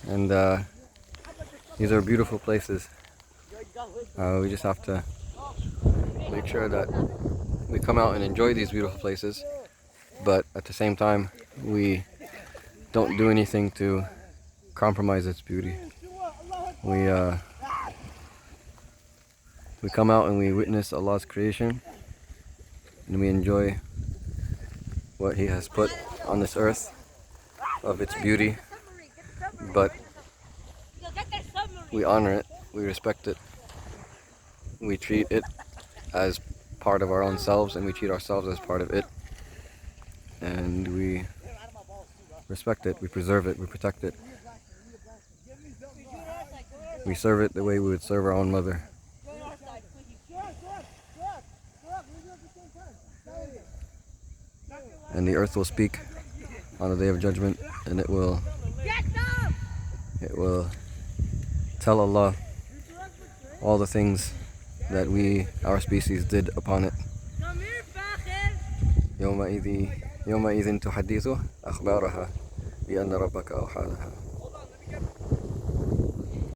And these are beautiful places. We just have to make sure that we come out and enjoy these beautiful places, but at the same time we don't do anything to compromise its beauty. We come out and we witness Allah's creation, and we enjoy what He has put on this earth of its beauty, but we honor it, we respect it, we treat it as part of our own selves, and we treat ourselves as part of it, and we respect it, we preserve it, we protect it. We serve it the way we would serve our own mother. And the earth will speak on the Day of Judgment, and it will tell Allah all the things that our species, did upon it. يومئذ تحدث أخبارها بأن ربك أوحى لها.